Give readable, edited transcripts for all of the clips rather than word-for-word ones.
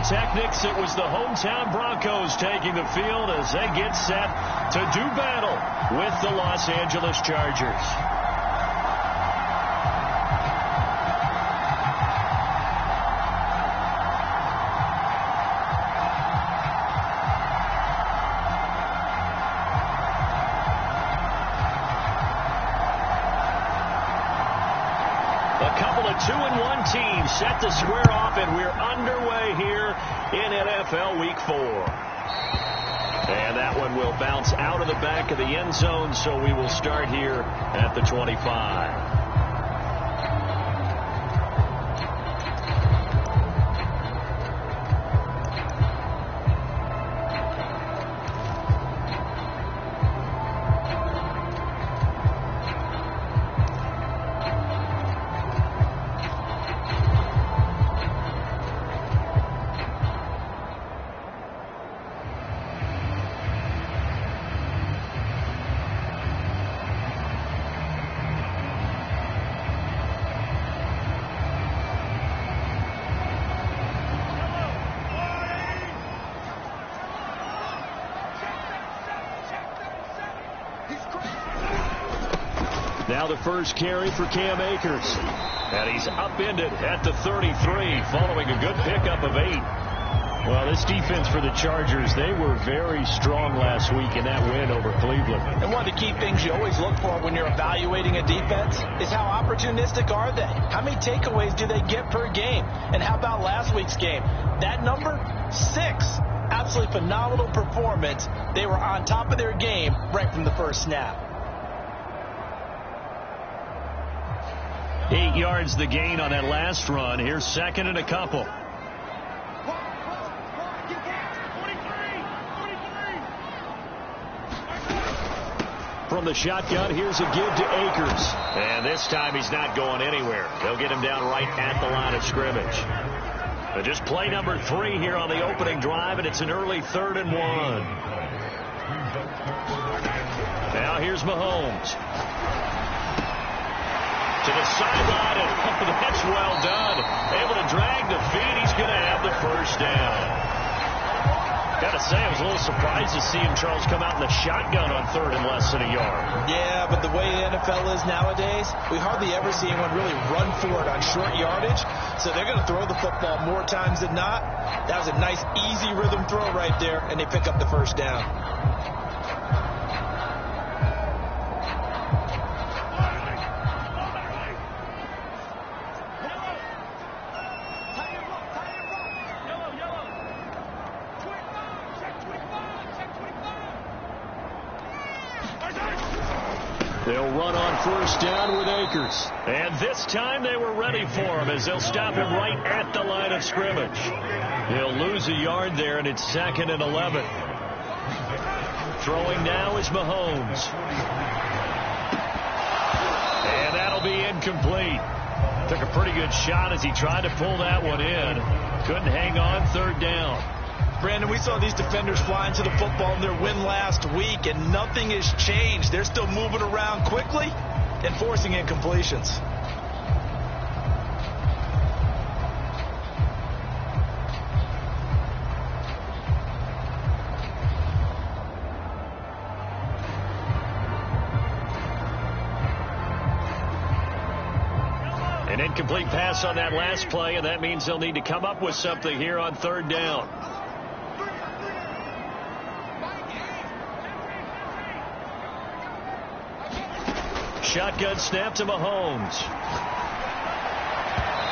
pyrotechnics, it was the hometown Broncos taking the field as they get set to do battle with the Los Angeles Chargers. A couple of 2-1 teams set to square off, and we're underway here in NFL Week 4. And that one will bounce out of the back of the end zone, so we will start here at the 25. Now the first carry for Cam Akers. And he's upended at the 33 following a good pickup of 8. Well, this defense for the Chargers, they were very strong last week in that win over Cleveland. And one of the key things you always look for when you're evaluating a defense is how opportunistic are they? How many takeaways do they get per game? And how about last week's game? That number, 6. Absolutely phenomenal performance. They were on top of their game right from the first snap. 8 yards the gain on that last run. Here's second and a couple. From the shotgun, here's a give to Akers. And this time he's not going anywhere. They'll get him down right at the line of scrimmage. But just play number 3 here on the opening drive, and it's an early 3rd and 1. Now here's Mahomes. To the sideline, and that's well done. Able to drag the feet. He's going to have the first down. Got to say, I was a little surprised to see him, Charles, come out in the shotgun on 3rd and less than a yard. Yeah, but the way the NFL is nowadays, we hardly ever see anyone really run for it on short yardage. So they're going to throw the football more times than not. That was a nice, easy rhythm throw right there, and they pick up the first down. They'll run on first down with Akers. And this time they were ready for him as they'll stop him right at the line of scrimmage. He'll lose a yard there, and it's 2nd and 11. Throwing now is Mahomes. And that'll be incomplete. Took a pretty good shot as he tried to pull that one in. Couldn't hang on, 3rd down. Brandon, we saw these defenders flying to the football in their win last week, and nothing has changed. They're still moving around quickly and forcing incompletions. An incomplete pass on that last play, and that means they'll need to come up with something here on 3rd down. Shotgun snap to Mahomes.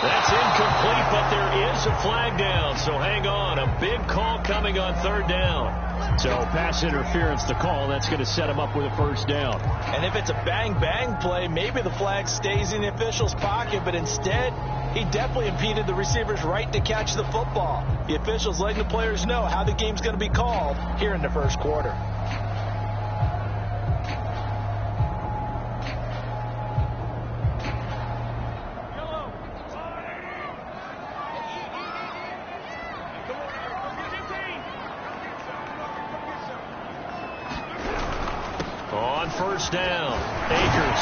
That's incomplete, but there is a flag down, so hang on. A big call coming on 3rd down. So pass interference, the call. That's going to set him up with a first down. And if it's a bang-bang play, maybe the flag stays in the official's pocket, but instead, he definitely impeded the receiver's right to catch the football. The official's letting the players know how the game's going to be called here in the first quarter. First down, Akers.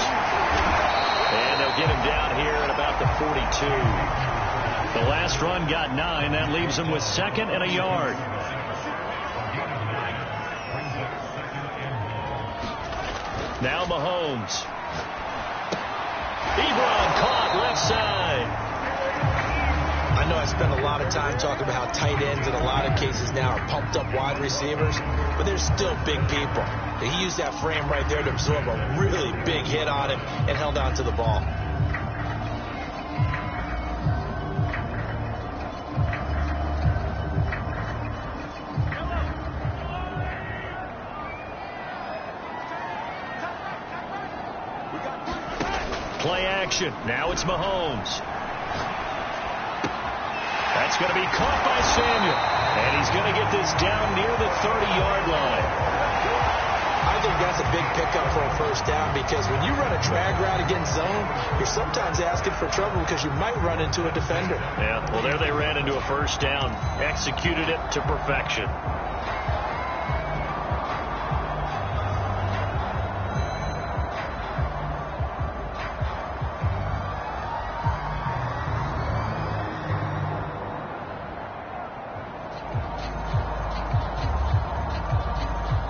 And they'll get him down here at about the 42. The last run got 9. That leaves him with 2nd and a yard. Now Mahomes. Ebron caught left side. I know I spend a lot of time talking about how tight ends in a lot of cases now are pumped up wide receivers, but they're still big people. He used that frame right there to absorb a really big hit on him and held on to the ball. Play action. Now it's Mahomes. That's going to be caught by Samuel. And he's going to get this down near the 30-yard line. I think that's a big pickup for a first down because when you run a drag route against zone, you're sometimes asking for trouble because you might run into a defender. Yeah, well, there they ran into a first down. Executed it to perfection.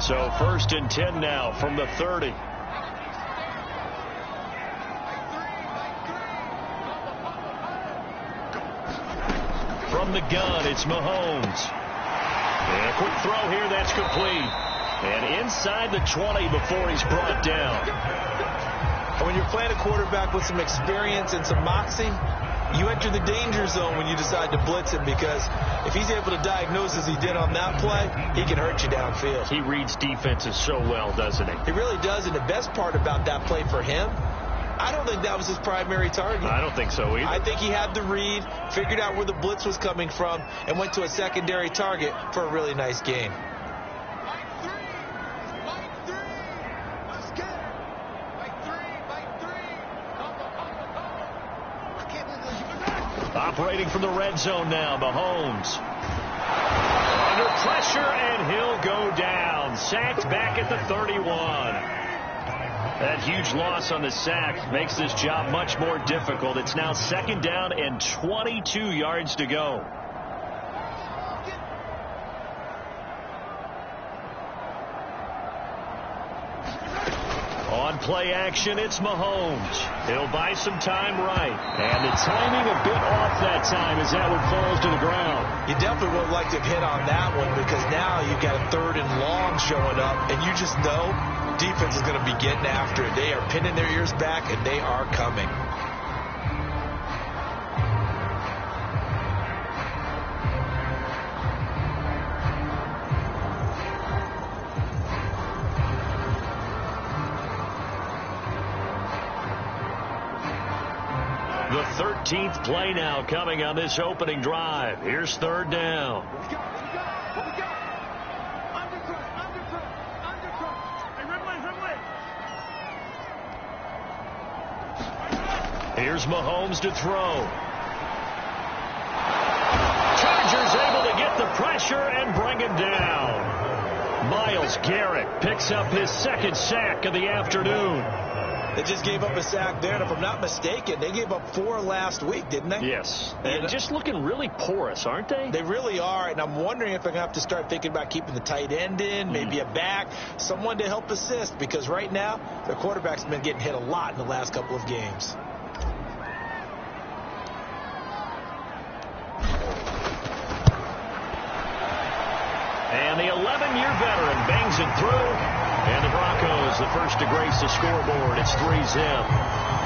So 1st and 10 now from the 30. From the gun, it's Mahomes. And a quick throw here, that's complete. And inside the 20 before he's brought down. And when you're playing a quarterback with some experience and some moxie, you enter the danger zone when you decide to blitz him because if he's able to diagnose as he did on that play, he can hurt you downfield. He reads defenses so well, doesn't he? He really does, and the best part about that play for him, I don't think that was his primary target. I don't think so either. I think he had the read, figured out where the blitz was coming from, and went to a secondary target for a really nice gain. Operating from the red zone now, Mahomes. Under pressure, and he'll go down. Sacked back at the 31. That huge loss on the sack makes this job much more difficult. It's now 2nd down and 22 yards to go. On play action, it's Mahomes. He'll buy some time right. And the timing a bit off that time as that one falls to the ground. You definitely would like to have hit on that one because now you've got a 3rd and long showing up, and you just know defense is going to be getting after it. They are pinning their ears back, and they are coming. The 13th play now coming on this opening drive. Here's 3rd down. Here's Mahomes to throw. Chargers able to get the pressure and bring him down. Myles Garrett picks up his 2nd sack of the afternoon. They just gave up a sack there, and if I'm not mistaken, they gave up 4 last week, didn't they? Yes. And just looking really porous, aren't they? They really are, and I'm wondering if they're going to have to start thinking about keeping the tight end in, maybe a back, someone to help assist, because right now, their quarterback's been getting hit a lot in the last couple of games. And the 11-year veteran bangs it through. And the Broncos, the first to grace the scoreboard. It's 3-zip.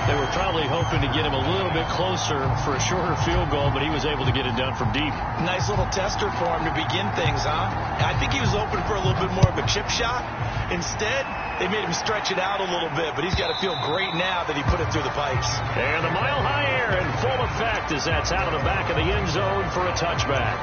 They were probably hoping to get him a little bit closer for a shorter field goal, but he was able to get it done from deep. Nice little tester for him to begin things, huh? I think he was open for a little bit more of a chip shot. Instead, they made him stretch it out a little bit, but he's got to feel great now that he put it through the pipes. And the mile-high air in full effect as that's out of the back of the end zone for a touchback.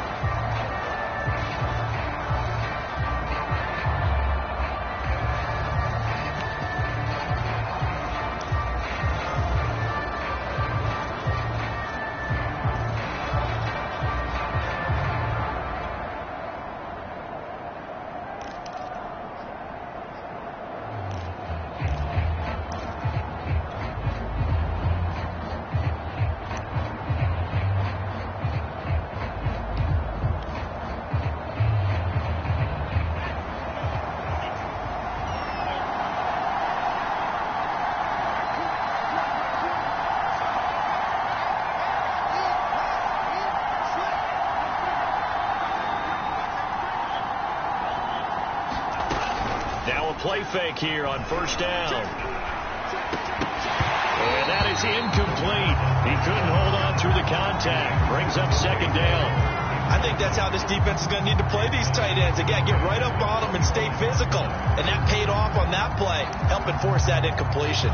Now a play fake here on first down. And that is incomplete. He couldn't hold on through the contact. Brings up second down. I think that's how this defense is going to need to play these tight ends. Again, get right up on them and stay physical. And that paid off on that play, helping force that incompletion.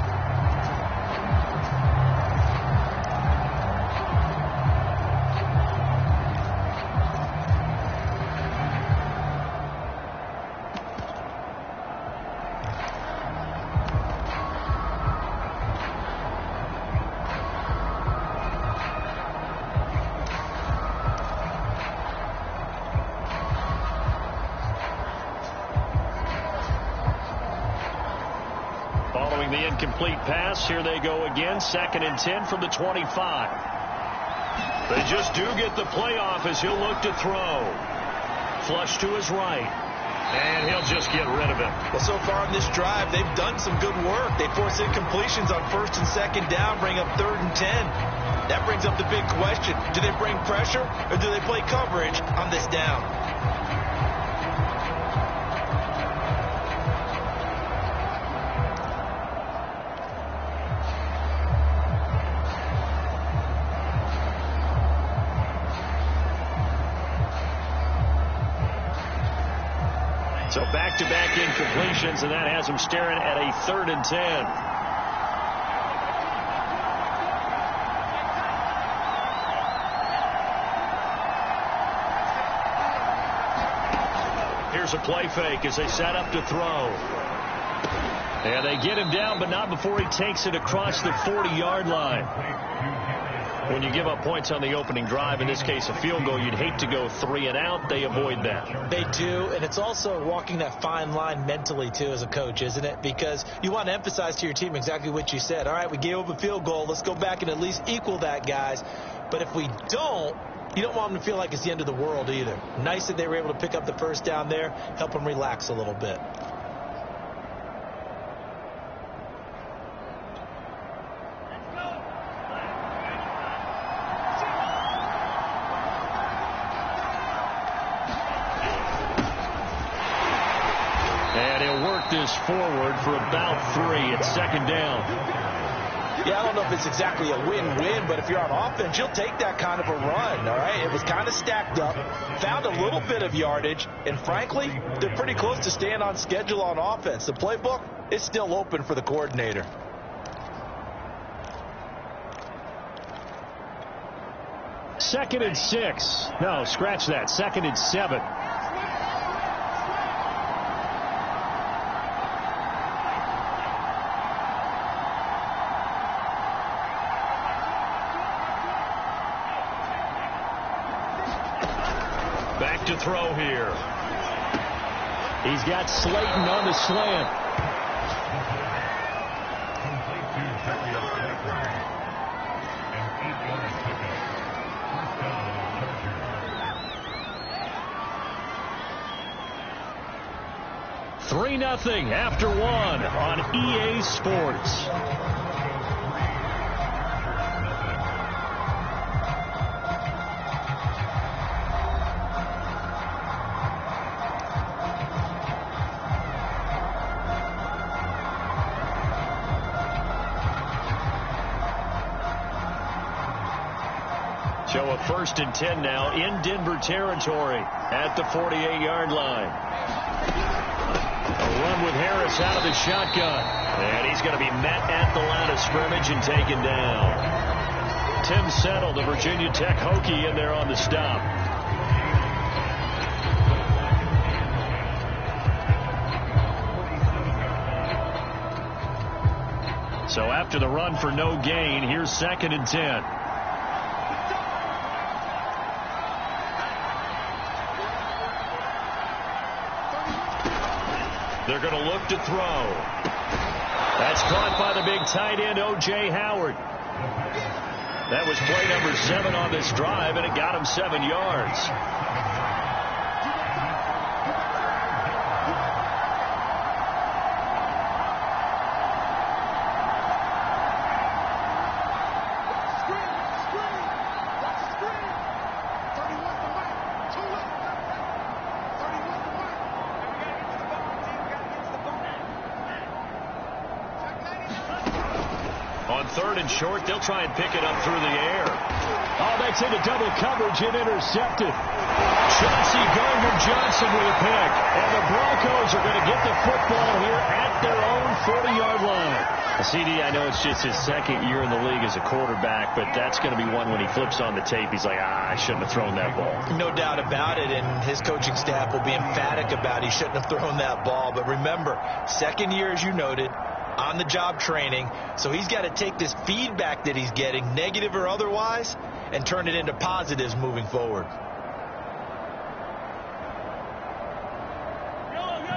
Following the incomplete pass, here they go again. 2nd and 10 from the 25. They just do get the playoff as he'll look to throw. Flush to his right. And he'll just get rid of it. Well, so far in this drive, they've done some good work. They force incompletions on 1st and 2nd down, bring up 3rd and 10. That brings up the big question. Do they bring pressure or do they play coverage on this down? So back-to-back incompletions, and that has him staring at a 3rd and 10. Here's a play fake as they set up to throw. And they get him down, but not before he takes it across the 40-yard line. When you give up points on the opening drive, in this case a field goal, you'd hate to go 3 and out. They avoid that. They do, and it's also walking that fine line mentally, too, as a coach, isn't it? Because you want to emphasize to your team exactly what you said. All right, we gave up a field goal. Let's go back and at least equal that, guys. But if we don't, you don't want them to feel like it's the end of the world either. Nice that they were able to pick up the first down there, help them relax a little bit. This forward for about 3 at 2nd down. Yeah, I don't know if it's exactly a win-win, but if you're on offense, you'll take that kind of a run, all right? It was kind of stacked up, found a little bit of yardage, and frankly, they're pretty close to staying on schedule on offense. The playbook is still open for the coordinator. Second and 6. No, scratch that. 2nd and 7. Back to throw here. He's got Slayton on the slant. Three 3-0 after 1 on EA Sports. So a 1st and 10 now in Denver territory at the 48-yard line. A run with Harris out of the shotgun. And he's going to be met at the line of scrimmage and taken down. Tim Settle, the Virginia Tech Hokie, in there on the stop. So after the run for no gain, here's 2nd and 10. They're going to look to throw. That's caught by the big tight end, O.J. Howard. That was play number 7 on this drive, and it got him 7 yards. 3rd and short. They'll try and pick it up through the air. Oh, that's into double coverage and intercepted. Chauncey Gardner-Johnson with a pick. And the Broncos are going to get the football here at their own 40-yard line. CD, I know it's just his 2nd year in the league as a quarterback, but that's going to be one when he flips on the tape. He's like, I shouldn't have thrown that ball. No doubt about it, and his coaching staff will be emphatic about he shouldn't have thrown that ball. But remember, 2nd year, as you noted, on-the-job training, so he's got to take this feedback that he's getting, negative or otherwise, and turn it into positives moving forward.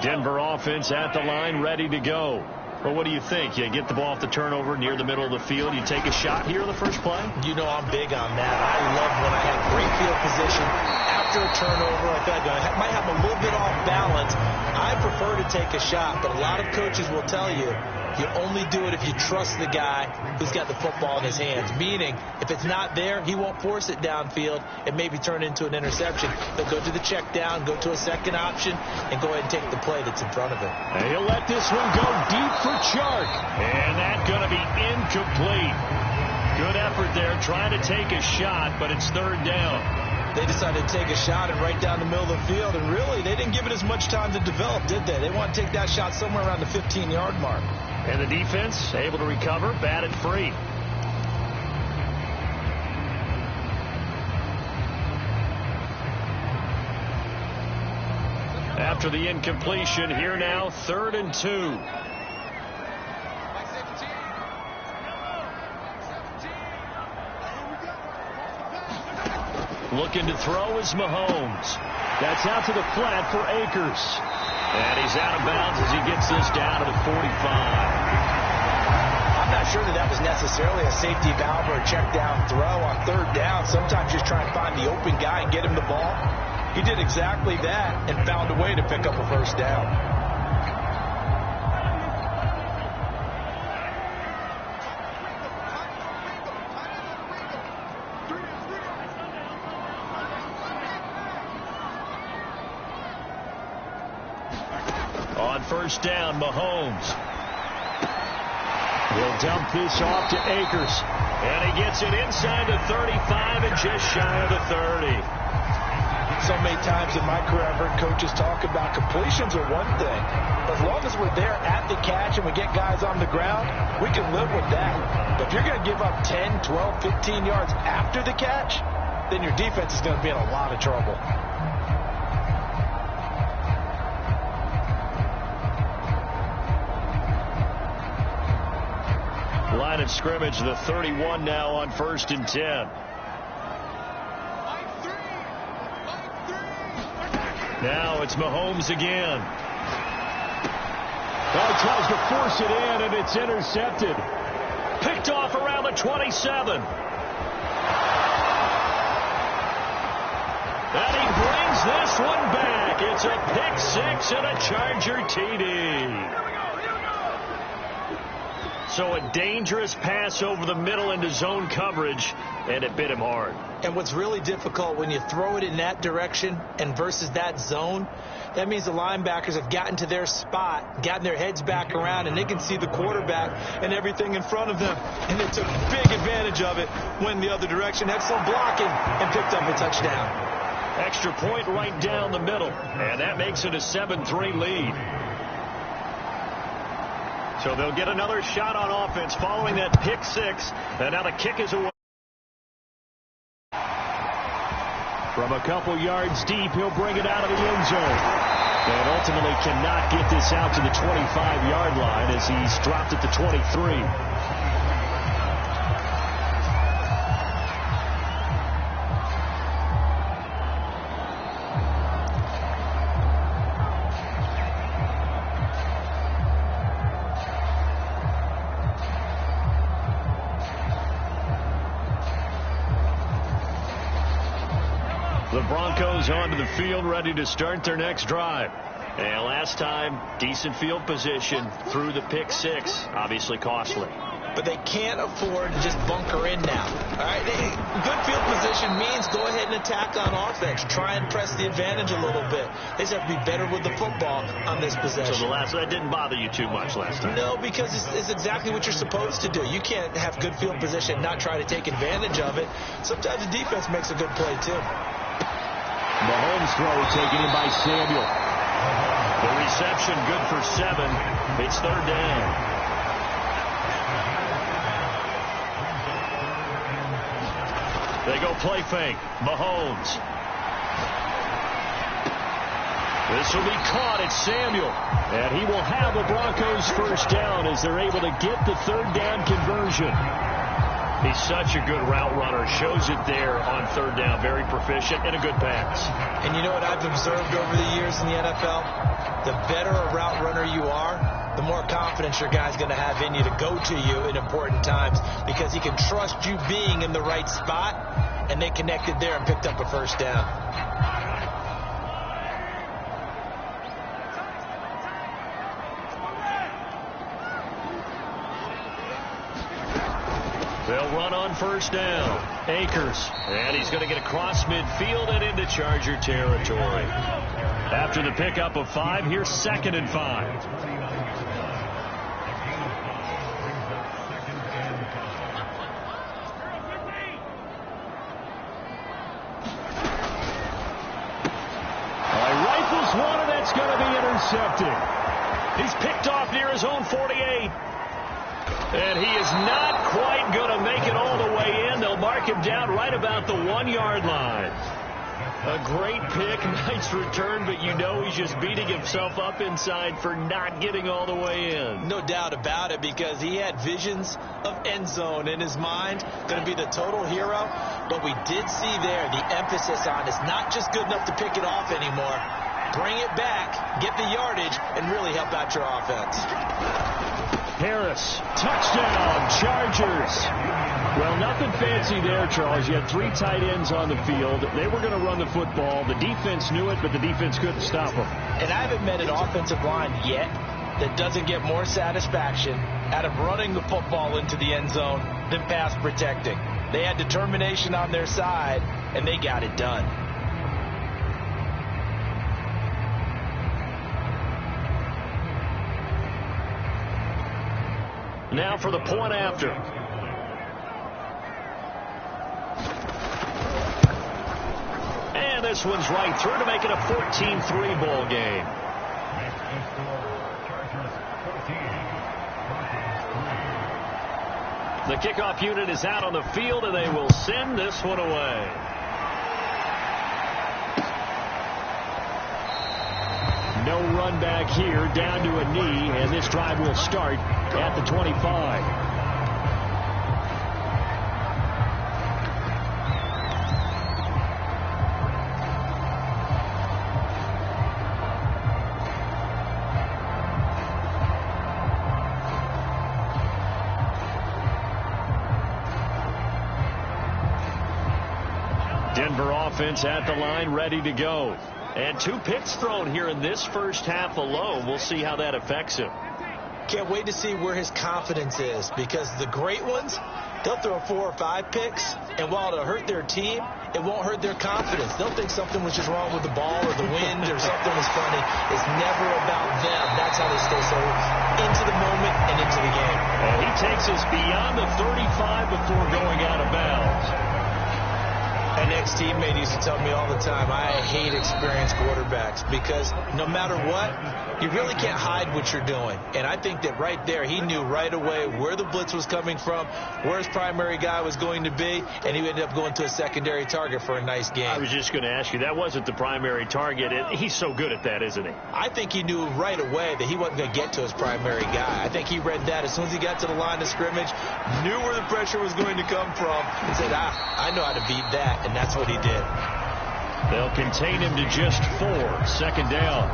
Denver offense at the line, ready to go. Well, what do you think? You get the ball off the turnover near the middle of the field. You take a shot here in the first play? You know I'm big on that. I love when I have great field position. After a turnover, I feel like I might have a little bit off balance. I prefer to take a shot, but a lot of coaches will tell you you only do it if you trust the guy who's got the football in his hands. Meaning, if it's not there, he won't force it downfield and maybe turn it into an interception. He'll go to the check down, go to a second option, and go ahead and take the play that's in front of him. And he'll let this one go deep for Chark. And that's going to be incomplete. Good effort there, trying to take a shot, but it's 3rd down. They decided to take a shot and right down the middle of the field, and really, they didn't give it as much time to develop, did they? They want to take that shot somewhere around the 15-yard mark. And the defense able to recover, batted free. After the incompletion, here now, 3rd and 2. Looking to throw is Mahomes. That's out to the flat for Akers. And he's out of bounds as he gets this down to the 45. I'm not sure that was necessarily a safety valve or a check down throw on 3rd down. Sometimes just try and find the open guy and get him the ball. He did exactly that and found a way to pick up a 1st down. On 1st down, Mahomes. He'll dump this off to Akers. And he gets it inside the 35 and just shy of the 30. So many times in my career, I've heard coaches talk about completions are one thing. But as long as we're there at the catch and we get guys on the ground, we can live with that. But if you're going to give up 10, 12, 15 yards after the catch, then your defense is going to be in a lot of trouble. Line of scrimmage, the 31 now on 1st and 10. Now it's Mahomes again. Well, he tries to force it in, and it's intercepted. Picked off around the 27. And he brings this one back. It's a pick 6 and a Charger TD. So a dangerous pass over the middle into zone coverage, and it bit him hard. And what's really difficult when you throw it in that direction and versus that zone, that means the linebackers have gotten to their spot, gotten their heads back around, and they can see the quarterback and everything in front of them. And they took big advantage of it, went the other direction, excellent blocking, and picked up a touchdown. Extra point right down the middle, and that makes it a 7-3 lead. So they'll get another shot on offense following that pick 6. And now the kick is away. From a couple yards deep, he'll bring it out of the end zone. And ultimately cannot get this out to the 25-yard line as he's dropped at the 23. The Broncos onto the field, ready to start their next drive. And last time, decent field position through the pick 6, obviously costly. but they can't afford to just bunker in now. All right, good field position means go ahead and attack on offense. Try and press the advantage a little bit. They just have to be better with the football on this possession. So that didn't bother you too much last time? No, because it's exactly what you're supposed to do. You can't have good field position and not try to take advantage of it. Sometimes the defense makes a good play, too. Mahomes throw taken in by Samuel. The reception good for 7. It's 3rd down. They go play fake. Mahomes. This will be caught. It's Samuel. And he will have the Broncos first down as they're able to get the 3rd down conversion. He's such a good route runner. Shows it there on 3rd down. Very proficient and a good pass. And you know what I've observed over the years in the NFL? The better a route runner you are, the more confidence your guy's going to have in you to go to you in important times because he can trust you being in the right spot, and they connected there and picked up a first down. They'll run on first down. Akers. And he's going to get across midfield and into Charger territory. After the pickup of 5, here's 2nd and 5. Rifles one, and that's going to be intercepted. He's picked off near his own 48. And he is not quite going to make it all the way in. They'll mark him down right about the 1-yard line. A great pick, nice return, but you know he's just beating himself up inside for not getting all the way in. No doubt about it, because he had visions of end zone in his mind. Going to be the total hero. But we did see there the emphasis on it's not just good enough to pick it off anymore. Bring it back, get the yardage, and really help out your offense. Harris, touchdown, Chargers. Well, nothing fancy there, Charles. You had 3 tight ends on the field. They were going to run the football. The defense knew it, but the defense couldn't stop them. And I haven't met an offensive line yet that doesn't get more satisfaction out of running the football into the end zone than pass protecting. They had determination on their side, and they got it done. Now for the point after. And this one's right through to make it a 14-3 ball game. The kickoff unit is out on the field, and they will send this one away. No run back here, down to a knee, and this drive will start at the 25. Denver offense at the line, ready to go. And 2 picks thrown here in this first half alone. We'll see how that affects him. Can't wait to see where his confidence is, because the great ones, they'll throw 4 or 5 picks, and while it'll hurt their team, it won't hurt their confidence. They'll think something was just wrong with the ball or the wind or something was funny. It's never about them. That's how they stay so into the moment and into the game. And he takes us beyond the 35 before going out of bounds. An ex-teammate used to tell me all the time, I hate experienced quarterbacks, because no matter what, you really can't hide what you're doing. And I think that right there, he knew right away where the blitz was coming from, where his primary guy was going to be, and he ended up going to a secondary target for a nice game. I was just going to ask you, that wasn't the primary target. He's so good at that, isn't he? I think he knew right away that he wasn't going to get to his primary guy. I think he read that as soon as he got to the line of scrimmage, knew where the pressure was going to come from, and said, I know how to beat that. And that's what he did. They'll contain him to just 4. 2nd down.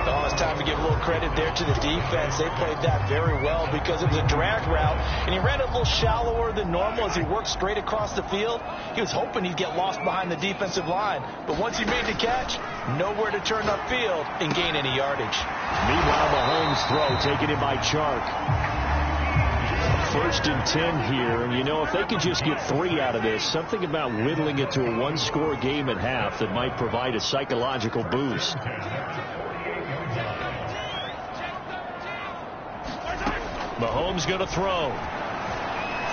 Oh, it's time to give a little credit there to the defense. They played that very well because it was a drag route, and he ran it a little shallower than normal as he worked straight across the field. He was hoping he'd get lost behind the defensive line, but once he made the catch, nowhere to turn upfield and gain any yardage. Meanwhile, Mahomes' throw taken in by Chark. 1st and 10 here. And, you know, if they could just get 3 out of this, something about whittling it to a one-score game at half that might provide a psychological boost. Mahomes going to throw.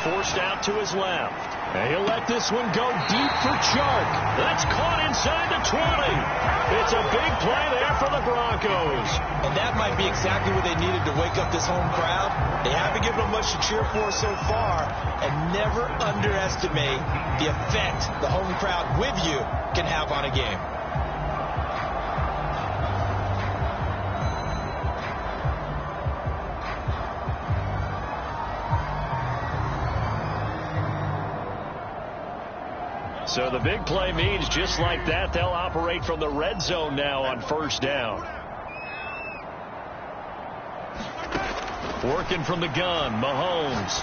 Forced out to his left. And he'll let this one go deep for Chark. That's caught inside the 20. It's a big play there for the Broncos. And that might be exactly what they needed to wake up this home crowd. They haven't given them much to cheer for so far. And never underestimate the effect the home crowd with you can have on a game. So the big play means just like that, they'll operate from the red zone now on 1st down. Working from the gun, Mahomes.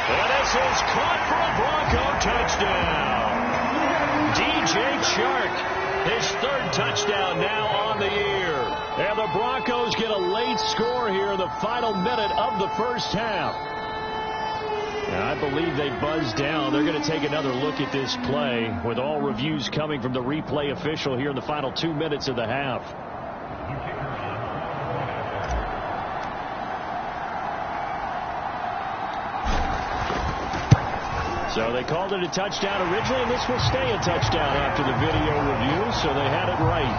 And this is caught for a Bronco touchdown. DJ Chark, his 3rd touchdown now on the year. And the Broncos get a late score here in the final minute of the 1st half. I believe they buzzed down. They're going to take another look at this play with all reviews coming from the replay official here in the final 2 minutes of the half. So they called it a touchdown originally, and this will stay a touchdown after the video review, so they had it right.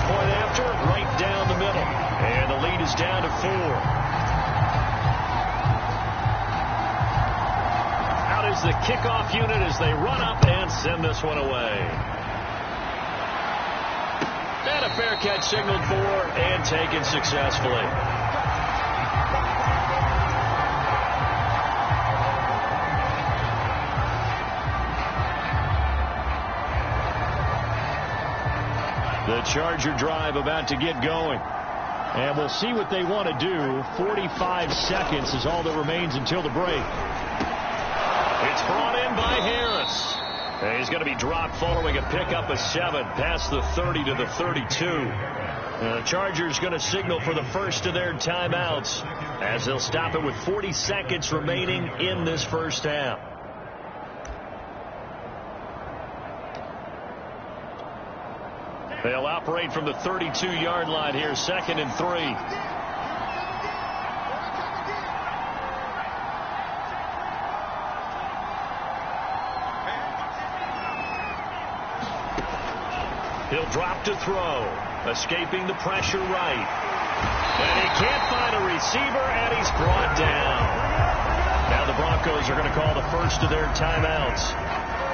Point after, right down the middle. And the lead is down to 4. Is the kickoff unit as they run up and send this one away. And a fair catch signaled for and taken successfully. The Charger drive about to get going. And we'll see what they want to do. 45 seconds is all that remains until the break. It's brought in by Harris. And he's going to be dropped following a pickup of 7 past the 30 to the 32. The Chargers going to signal for the first of their timeouts as they'll stop it with 40 seconds remaining in this 1st half. They'll operate from the 32-yard line here, 2nd and 3. He'll drop to throw, escaping the pressure right. And he can't find a receiver, and he's brought down. Now the Broncos are going to call the first of their timeouts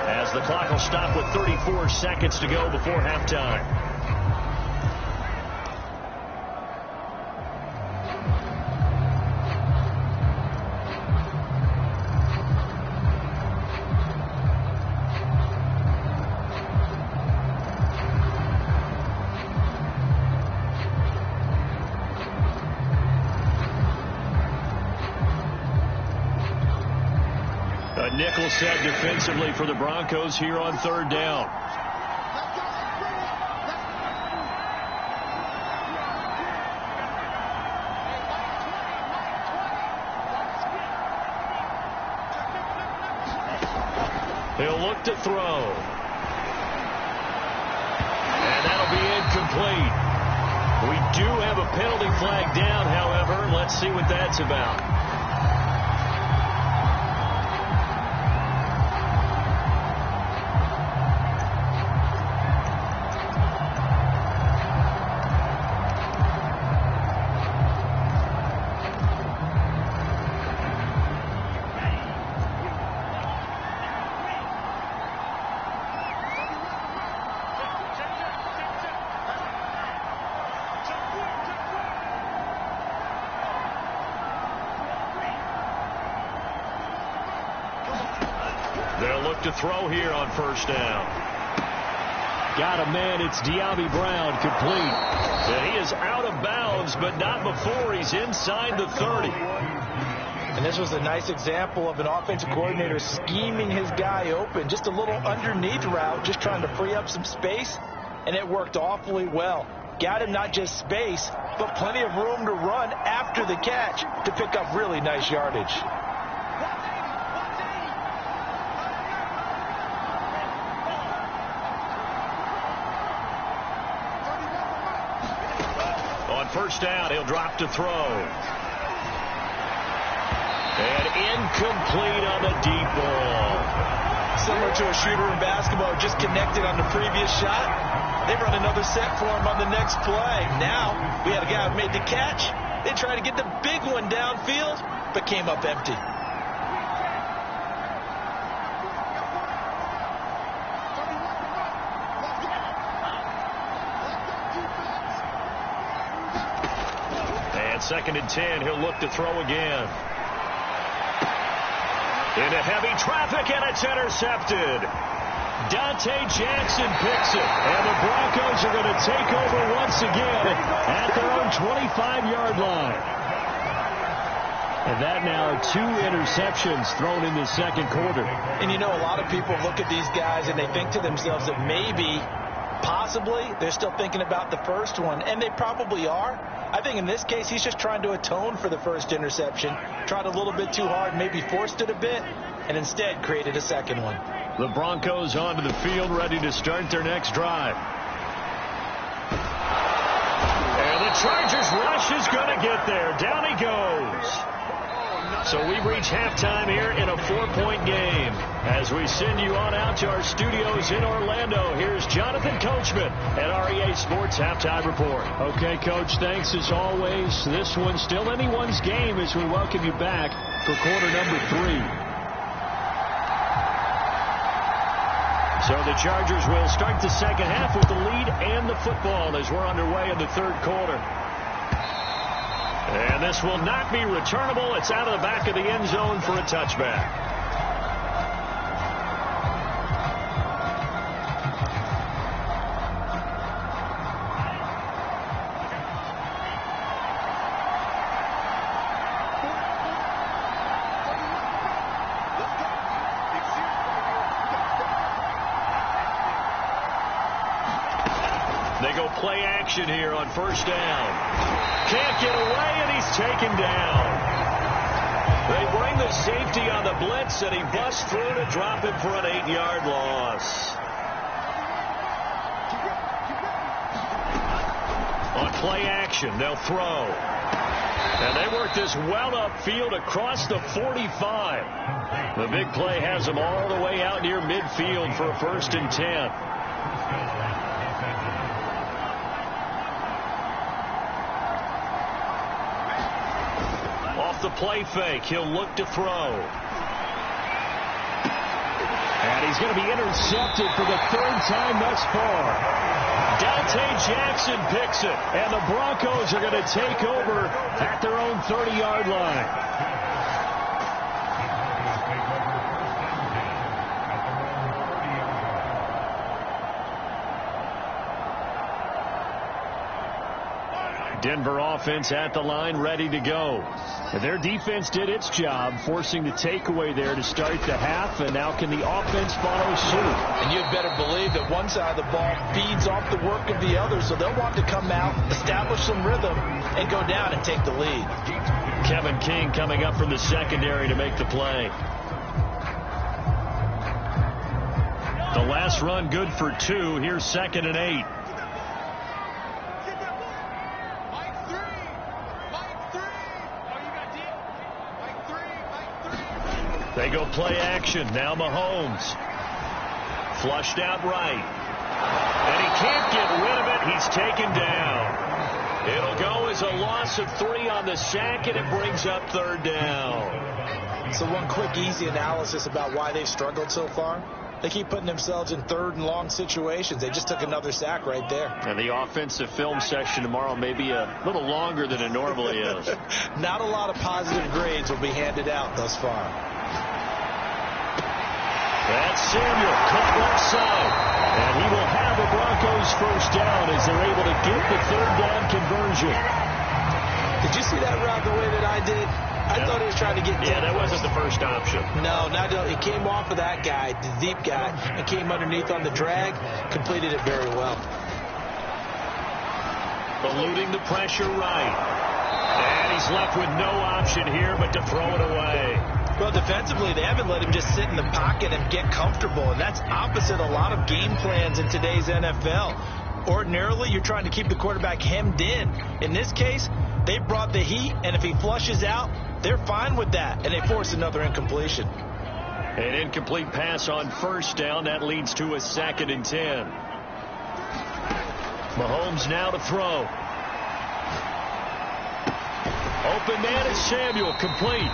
as the clock will stop with 34 seconds to go before halftime. Nickel set defensively for the Broncos here on 3rd down. He'll look to throw. And that'll be incomplete. We do have a penalty flag down, however. Let's see what that's about. They'll look to throw here on 1st down. Got a man. It's Diaby Brown, complete. And he is out of bounds, but not before he's inside the 30. And this was a nice example of an offensive coordinator scheming his guy open. Just a little underneath route, just trying to free up some space, and it worked awfully well. got him not just space, but plenty of room to run after the catch to pick up really nice yardage. On first down, he'll drop to throw. And incomplete on the deep ball. Similar to a shooter in basketball, just connected on the previous shot. They run another set for him on the next play. Now, we had a guy who made the catch. They tried to get the big one downfield, but came up empty. And 2nd and 10, he'll look to throw again. Into heavy traffic, and it's intercepted. Dante Jackson picks it, and the Broncos are going to take over once again at their own 25-yard line. And that now 2 interceptions thrown in the second quarter. And you know, a lot of people look at these guys and they think to themselves that maybe, possibly, they're still thinking about the first one, and they probably are. I think in this case, he's just trying to atone for the first interception, tried a little bit too hard, maybe forced it a bit, and instead created a second one. The Broncos onto the field, ready to start their next drive. And the Chargers rush is going to get there. Down he goes. So we've reached halftime here in a 4-point game. As we send you on out to our studios in Orlando, here's Jonathan Coachman at REA Sports Halftime Report. Okay, Coach, thanks as always. This one's still anyone's game as we welcome you back for quarter number 3. So the Chargers will start the second half with the lead and the football as we're underway in the third quarter. And this will not be returnable. It's out of the back of the end zone for a touchback. They go play action here on first down. Can't get away, and he's taken down. They bring the safety on the blitz, and he busts through to drop him for an 8-yard loss. On play action, they'll throw. And they work this well upfield across the 45. The big play has them all the way out near midfield for a 1st and 10. The play fake, he'll look to throw. And he's going to be intercepted for the 3rd time thus far. Dante Jackson picks it, and the Broncos are going to take over at their own 30-yard line. Denver offense at the line, ready to go. And their defense did its job, forcing the takeaway there to start the half, and now can the offense follow suit? And you'd better believe that one side of the ball feeds off the work of the other, so they'll want to come out, establish some rhythm, and go down and take the lead. Kevin King coming up from the secondary to make the play. The last run good for 2. Here's 2nd and 8. They go play action. Now Mahomes. Flushed out right. And he can't get rid of it. He's taken down. It'll go as a loss of 3 on the sack, and it brings up 3rd down. So one quick, easy analysis about why they've struggled so far. They keep putting themselves in 3rd and long situations. They just took another sack right there. And the offensive film section tomorrow may be a little longer than it normally is. Not a lot of positive grades will be handed out thus far. That's Samuel, cut left side. And he will have the Broncos 1st down as they're able to get the 3rd down conversion. Did you see that route the way that I did? I thought he was trying to get... Yeah, that wasn't the first option. No, he came off of that guy, the deep guy, and came underneath on the drag, completed it very well. eluding the pressure right. And he's left with no option here but to throw it away. Well, defensively, they haven't let him just sit in the pocket and get comfortable, and that's opposite a lot of game plans in today's NFL. Ordinarily, you're trying to keep the quarterback hemmed in. In this case, they brought the heat, and if he flushes out, they're fine with that, and they force another incompletion. An incomplete pass on first down. That leads to a 2nd and 10. Mahomes now to throw. Open man is Samuel, complete.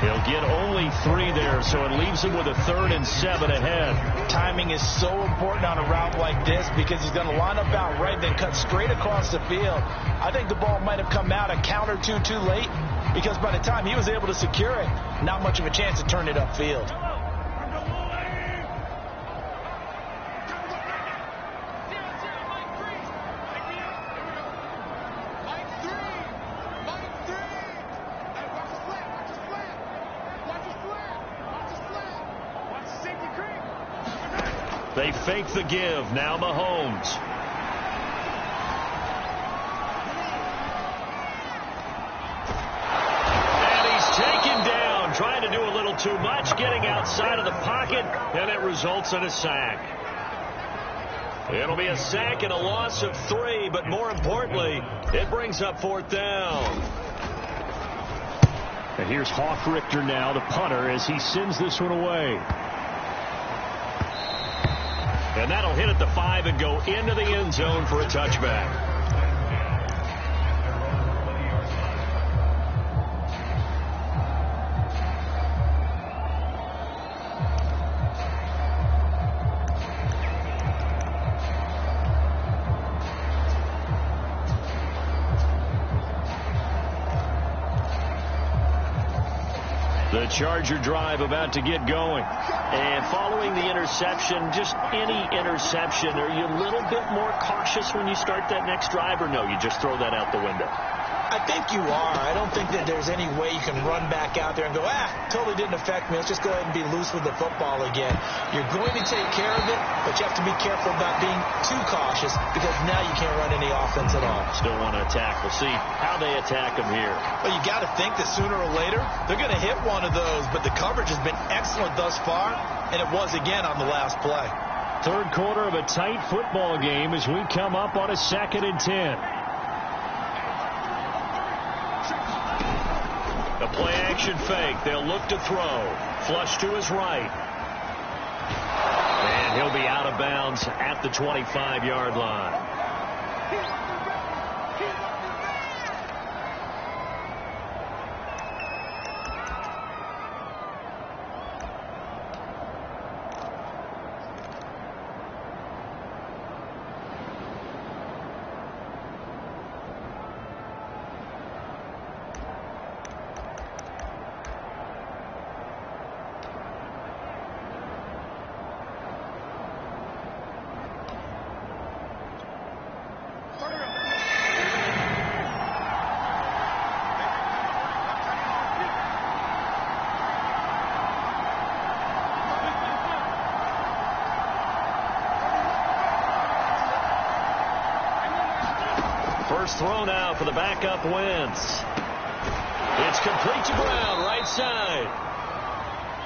He'll get only 3 there, so it leaves him with a 3rd and 7 ahead. Timing is so important on a route like this because he's going to line up out right, then cut straight across the field. I think the ball might have come out a count or two too late because by the time he was able to secure it, not much of a chance to turn it upfield. They fake the give. Now Mahomes. And he's taken down, trying to do a little too much, getting outside of the pocket, and it results in a sack. It'll be a sack and a loss of 3, but more importantly, it brings up 4th down. And here's Hofrichter now, the punter, as he sends this one away. And that'll hit at the 5 and go into the end zone for a touchback. The Charger drive about to get going. And following the interception, just any interception, are you a little bit more cautious when you start that next drive, or no, you just throw that out the window? I think you are. I don't think that there's any way you can run back out there and go, totally didn't affect me. Let's just go ahead and be loose with the football again. You're going to take care of it, but you have to be careful about being too cautious because now you can't run any offense at all. Still want to attack. We'll see how they attack them here. Well, you got to think that sooner or later they're going to hit one of those, but the coverage has been excellent thus far, and it was again on the last play. Third quarter of a tight football game as we come up on a 2nd and 10. A play-action fake. They'll look to throw. Flush to his right. And he'll be out of bounds at the 25-yard line. First throw now for the backup Wentz. It's complete to Brown, right side.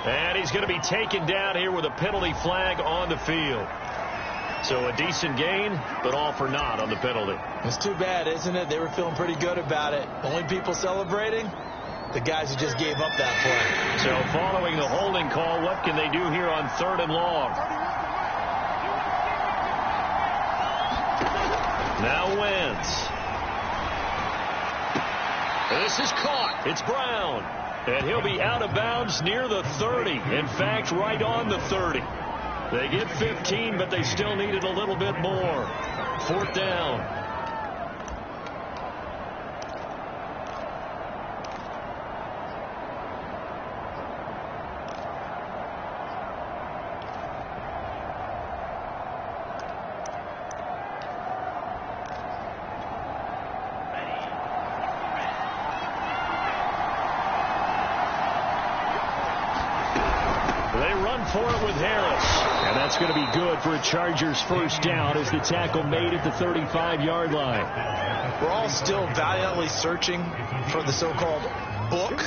And he's going to be taken down here with a penalty flag on the field. So a decent gain, but all for naught on the penalty. It's too bad, isn't it? They were feeling pretty good about it. Only people celebrating, the guys who just gave up that play. So following the holding call, what can they do here on 3rd and long? Now Wentz. This is caught. It's Brown. And he'll be out of bounds near the 30. In fact, right on the 30. They get 15, but they still needed a little bit more. 4th down. For it with Harris. And that's going to be good for a Chargers first down as the tackle made at the 35-yard line. We're all still valiantly searching for the so-called book,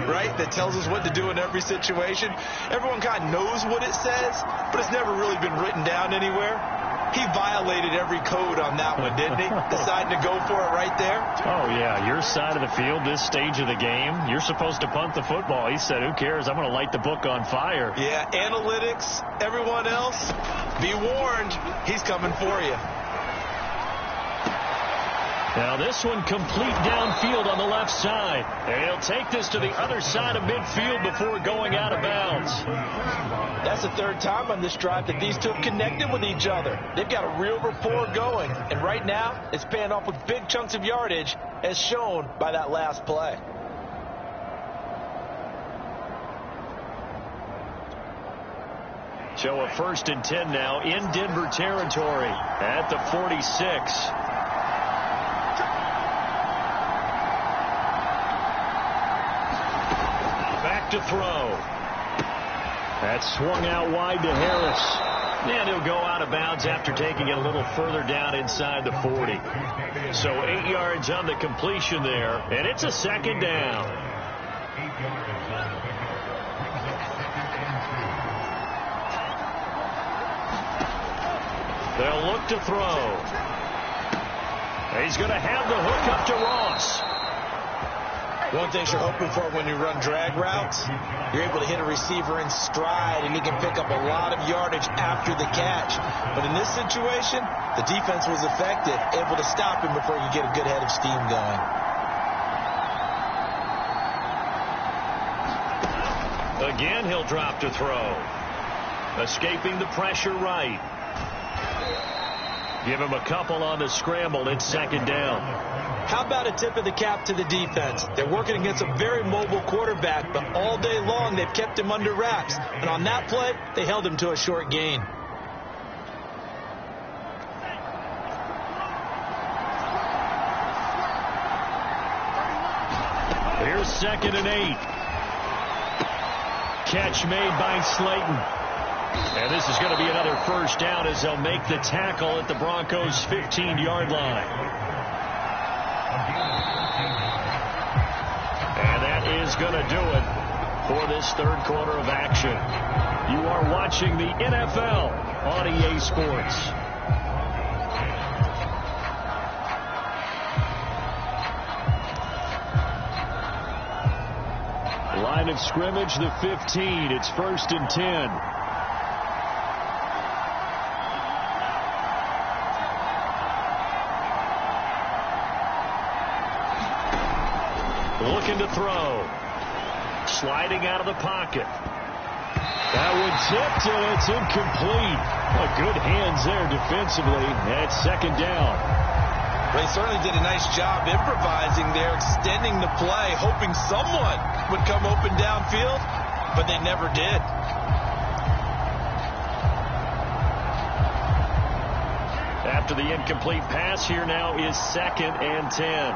right, that tells us what to do in every situation. Everyone kind of knows what it says, but it's never really been written down anywhere. He violated every code on that one, didn't he? Deciding to go for it right there. Oh, yeah, your side of the field, this stage of the game, you're supposed to punt the football. He said, who cares? I'm going to light the book on fire. Yeah, analytics, everyone else, be warned, he's coming for you. Now this one complete downfield on the left side. And he'll take this to the other side of midfield before going out of bounds. That's the third time on this drive that these two have connected with each other. They've got a real rapport going. And right now, it's paying off with big chunks of yardage, as shown by that last play. So a 1st and 10 now in Denver territory at the 46. To throw. That's swung out wide to Harris. And he'll go out of bounds after taking it a little further down inside the 40. So 8 yards on the completion there. And it's a 2nd down. They'll look to throw. He's going to have the hook up to Ross. One thing you're hoping for when you run drag routes, you're able to hit a receiver in stride, and he can pick up a lot of yardage after the catch. But in this situation, the defense was effective, able to stop him before you get a good head of steam going. Again, he'll drop to throw. Escaping the pressure right. Give him a couple on the scramble. It's 2nd down. How about a tip of the cap to the defense? They're working against a very mobile quarterback, but all day long they've kept him under wraps. And on that play, they held him to a short gain. Here's 2nd and 8. Catch made by Slayton. And this is going to be another first down as they'll make the tackle at the Broncos' 15-yard line. And that is going to do it for this 3rd quarter of action. You are watching the NFL on EA Sports. Line of scrimmage, the 15. It's 1st and 10. Looking to throw. Sliding out of the pocket. That one tipped, and it's incomplete. Good hands there defensively. That's 2nd down. They certainly did a nice job improvising there, extending the play, hoping someone would come open downfield, but they never did. After the incomplete pass, here now is 2nd and 10.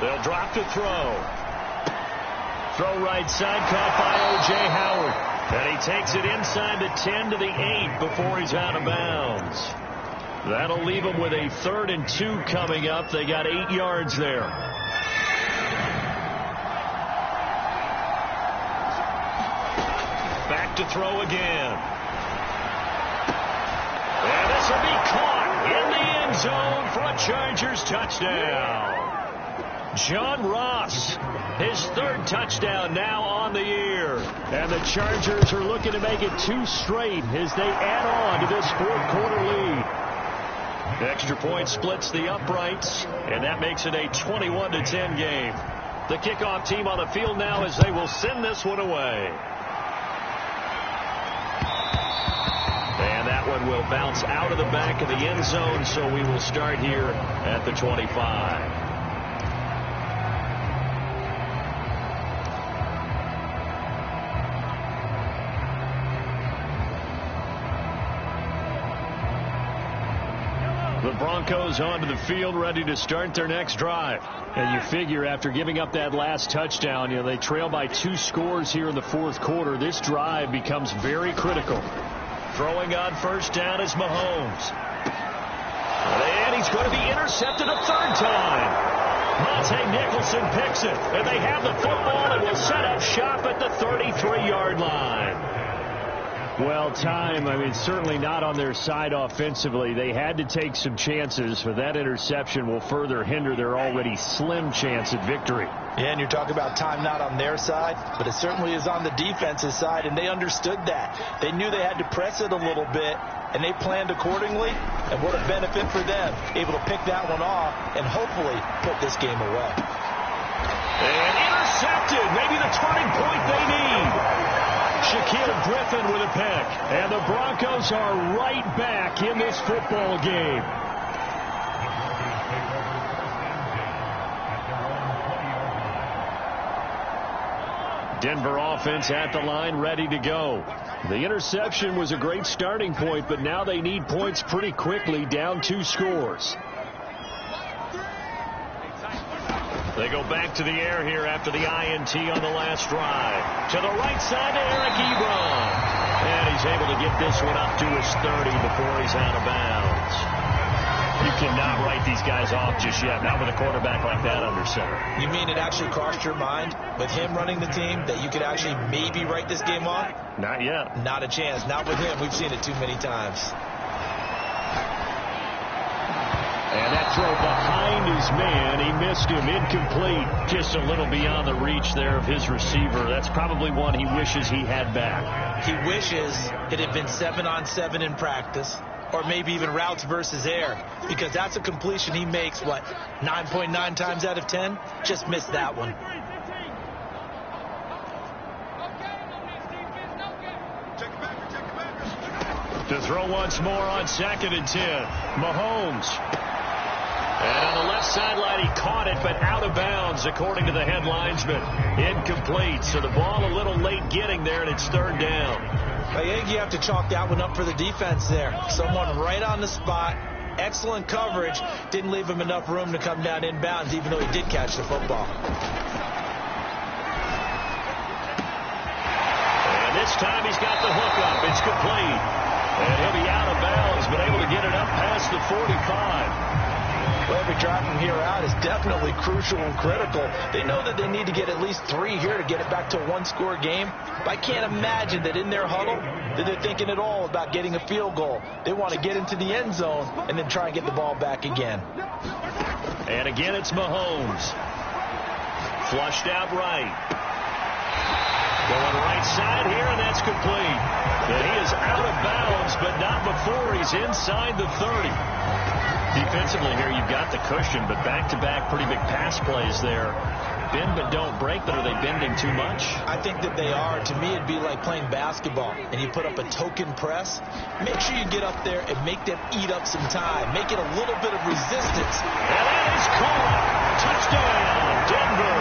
They'll drop to throw. Throw right side, caught by O.J. Howard. And he takes it inside the 10 to the 8 before he's out of bounds. That'll leave him with a 3rd and 2 coming up. They got 8 yards there. Back to throw again. And this will be caught in the end zone for a Chargers touchdown. John Ross, his 3rd touchdown now on the year. And the Chargers are looking to make it 2 straight as they add on to this 4th quarter lead. The extra point splits the uprights, and that makes it a 21-10 game. The kickoff team on the field now as they will send this one away. And that one will bounce out of the back of the end zone, so we will start here at the 25. The Broncos onto the field, ready to start their next drive. And you figure after giving up that last touchdown, they trail by 2 scores here in the fourth quarter. This drive becomes very critical. Throwing on first down is Mahomes. And he's going to be intercepted a third time. Monte Nicholson picks it, and they have the football and will set up shop at the 33-yard line. Well, time, certainly not on their side offensively. They had to take some chances, but that interception will further hinder their already slim chance at victory. Yeah, and you're talking about time not on their side, but it certainly is on the defense's side, and they understood that. They knew they had to press it a little bit, and they planned accordingly, and what a benefit for them, able to pick that one off and hopefully put this game away. And intercepted, maybe the turning point they need. Shaquille Griffin with a pick, and the Broncos are right back in this football game. Denver offense at the line, ready to go. The interception was a great starting point, but now they need points pretty quickly, down 2 scores. They go back to the air here after the INT on the last drive. To the right side to Eric Ebron. And he's able to get this one up to his 30 before he's out of bounds. You cannot write these guys off just yet, not with a quarterback like that under center. You mean it actually crossed your mind with him running the team that you could actually maybe write this game off? Not yet. Not a chance. Not with him. We've seen it too many times. And that throw behind his man, he missed him, incomplete. Just a little beyond the reach there of his receiver. That's probably one he wishes he had back. He wishes it had been 7-on-7 in practice, or maybe even routes versus air, because that's a completion he makes, 9.9 times out of 10? Just missed that one. To throw once more on 2nd and 10. Mahomes. And on the left sideline, he caught it, but out of bounds, according to the head linesman. Incomplete. So the ball a little late getting there, and it's 3rd down. I think you have to chalk that one up for the defense there. Someone right on the spot. Excellent coverage. Didn't leave him enough room to come down inbounds, even though he did catch the football. And this time he's got the hook up. It's complete. And he'll be out of bounds, but able to get it up past the 45. Well, every drive from here out is definitely crucial and critical. They know that they need to get at least 3 here to get it back to a 1-score game. But I can't imagine that in their huddle that they're thinking at all about getting a field goal. They want to get into the end zone and then try and get the ball back again. And again, it's Mahomes. Flushed out right. Going right side here, and that's complete. And he is out of bounds, but not before he's inside the 30. Defensively here, you've got the cushion, but back-to-back pretty big pass plays there. Bend but don't break, but are they bending too much? I think that they are. To me, it'd be like playing basketball, and you put up a token press. Make sure you get up there and make them eat up some time. Make it a little bit of resistance. And that is caught. Touchdown, Denver.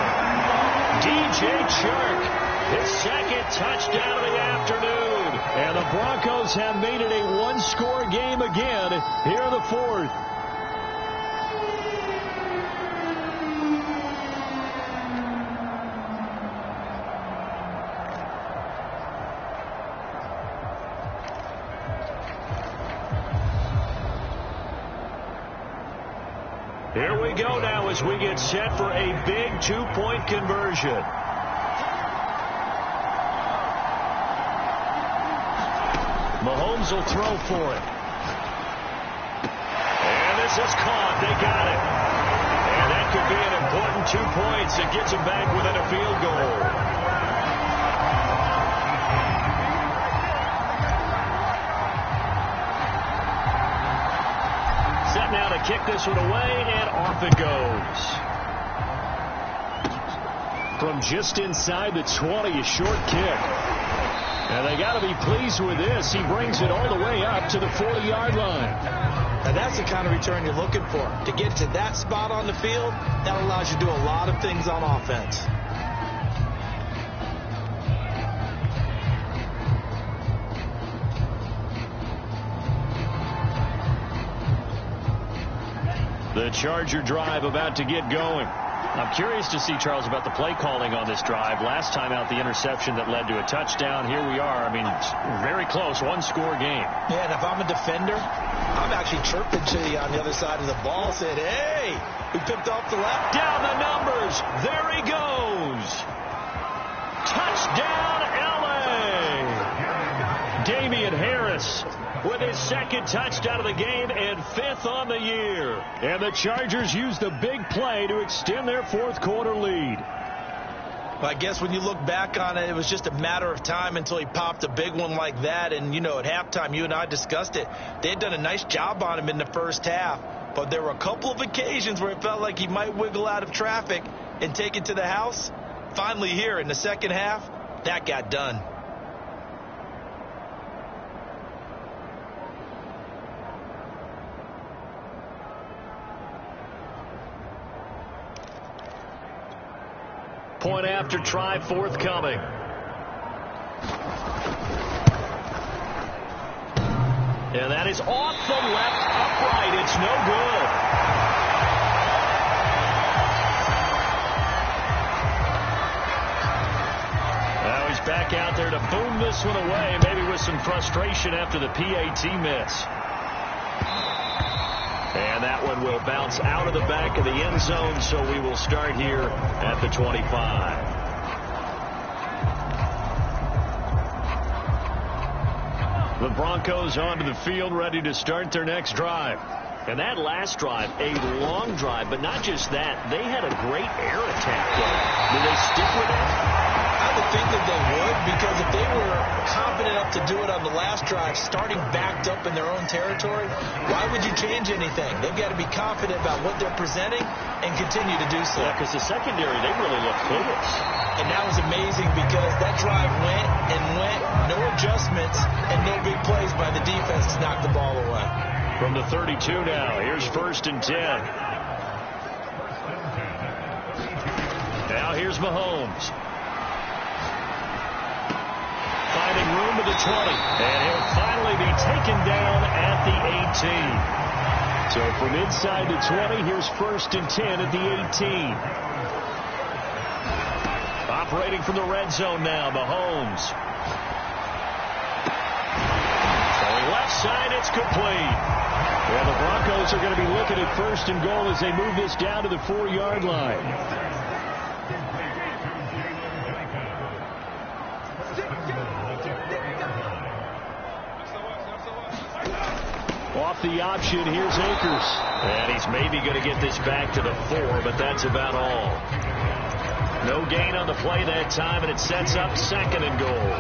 DJ Chark, his 2nd touchdown of the afternoon. And the Broncos have made it a 1-score game again here in the 4th. Here we go now as we get set for a big 2-point conversion. Mahomes will throw for it. And this is caught. They got it. And that could be an important 2 points. It gets them back within a field goal. Now to kick this one away, and off it goes. From just inside the 20, a short kick. And they got to be pleased with this. He brings it all the way up to the 40-yard line. And that's the kind of return you're looking for. To get to that spot on the field, that allows you to do a lot of things on offense. The Charger drive about to get going. I'm curious to see, Charles, about the play calling on this drive. Last time out, the interception that led to a touchdown. Here we are. I mean, very close, one-score game. Yeah, and if I'm a defender, I'm actually chirping to you on the other side of the ball, saying, hey, we picked off the left. Down the numbers. There he goes. Touchdown, L.A. Damian Harris with his second touchdown of the game and 5th on the year. And the Chargers use the big play to extend their fourth-quarter lead. Well, I guess when you look back on it, it was just a matter of time until he popped a big one like that. And, you know, at halftime, you and I discussed it. They had done a nice job on him in the first half. But there were a couple of occasions where it felt like he might wiggle out of traffic and take it to the house. Finally here in the second half, that got done. Point after try forthcoming. And that is off the left upright. It's no good. Now he's back out there to boom this one away, maybe with some frustration after the PAT miss. And that one will bounce out of the back of the end zone, so we will start here at the 25. The Broncos onto the field, ready to start their next drive. And that last drive, a long drive, but not just that. They had a great air attack going. Do they stick with it? I would think that they would, because if they were confident enough to do it on the last drive, starting backed up in their own territory, why would you change anything? They've got to be confident about what they're presenting and continue to do so. Yeah, because the secondary, they really look clueless. And that was amazing because that drive went and went, no adjustments, and no big plays by the defense to knock the ball away. From the 32 now, here's 1st and 10. Now here's Mahomes. Finding room to the 20. And he'll finally be taken down at the 18. So from inside the 20, here's 1st and 10 at the 18. Operating from the red zone now, Mahomes. Going left side, it's complete. Well, the Broncos are going to be looking at 1st and goal as they move this down to the 4-yard line. Off the option, here's Akers. And he's maybe going to get this back to the 4, but that's about all. No gain on the play that time, and it sets up 2nd and goal.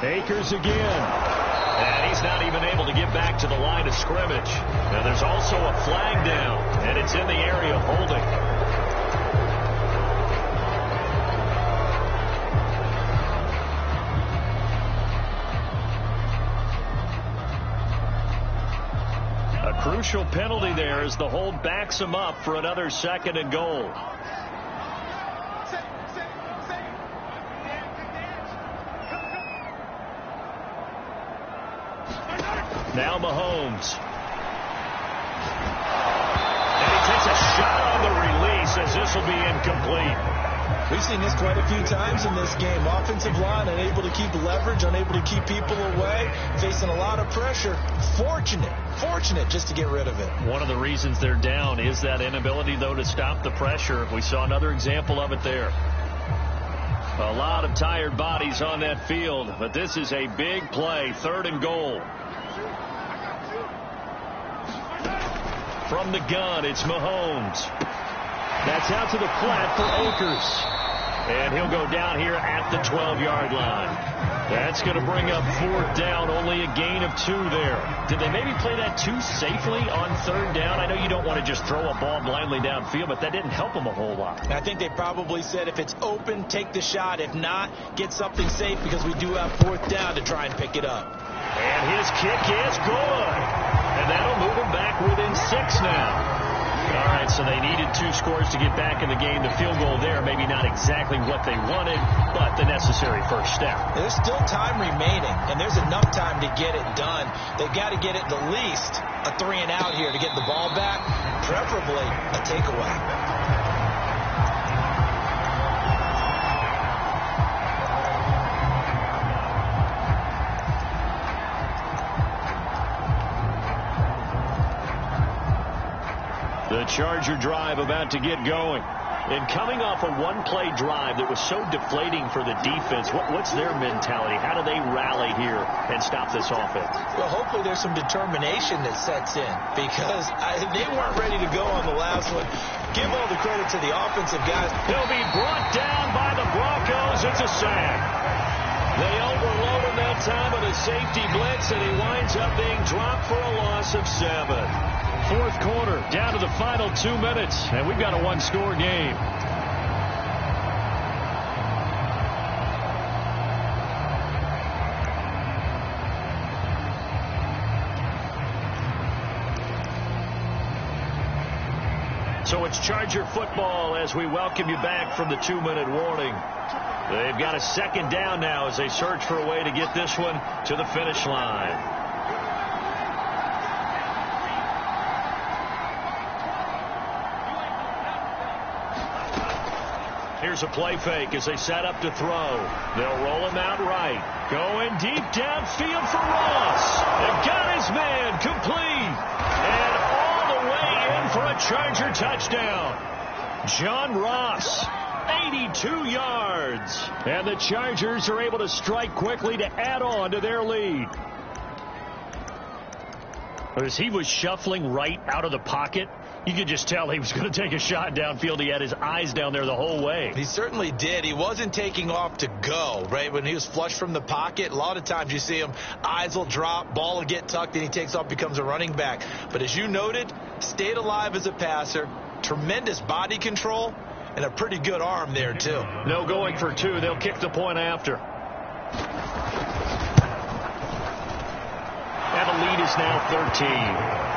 Akers again. And he's not even able to get back to the line of scrimmage. Now there's also a flag down, and it's in the area of holding. A crucial penalty there as the hold backs him up for another 2nd and goal. Now Mahomes. And he takes a shot on the release as this will be incomplete. We've seen this quite a few times in this game. Offensive line unable to keep leverage, unable to keep people away, facing a lot of pressure. Fortunate just to get rid of it. One of the reasons they're down is that inability, though, to stop the pressure. We saw another example of it there. A lot of tired bodies on that field, but this is a big play. 3rd and goal. From the gun, it's Mahomes. That's out to the flat for Akers. And he'll go down here at the 12-yard line. That's going to bring up 4th down, only a gain of 2 there. Did they maybe play that too safely on 3rd down? I know you don't want to just throw a ball blindly downfield, but that didn't help them a whole lot. I think they probably said if it's open, take the shot. If not, get something safe because we do have 4th down to try and pick it up. And his kick is good. And that'll move him back within 6 now. All right, so they needed 2 scores to get back in the game. The field goal there, maybe not exactly what they wanted, but the necessary first step. There's still time remaining, and there's enough time to get it done. They've got to get it the least a 3-and-out here to get the ball back, preferably a takeaway. The Charger drive about to get going. And coming off a one-play drive that was so deflating for the defense, what's their mentality? How do they rally here and stop this offense? Well, hopefully there's some determination that sets in, because they weren't ready to go on the last one. Give all the credit to the offensive guys. He'll be brought down by the Broncos. It's a sack. They overload him that time with a safety blitz, and he winds up being dropped for a loss of 7. Fourth quarter, down to the final 2 minutes, and we've got a 1-score game. So it's Charger football as we welcome you back from the 2-minute warning. They've got a second down now as they search for a way to get this one to the finish line. Here's a play fake as they set up to throw. They'll roll him out right. Going deep downfield for Ross. They got his man complete. And all the way in for a Charger touchdown. John Ross, 82 yards. And the Chargers are able to strike quickly to add on to their lead. As he was shuffling right out of the pocket, you could just tell he was going to take a shot downfield. He had his eyes down there the whole way. He certainly did. He wasn't taking off to go, right? When he was flushed from the pocket, a lot of times you see him, eyes will drop, ball will get tucked, and he takes off, becomes a running back. But as you noted, stayed alive as a passer, tremendous body control, and a pretty good arm there, too. No going for 2. They'll kick the point after. And the lead is now 13.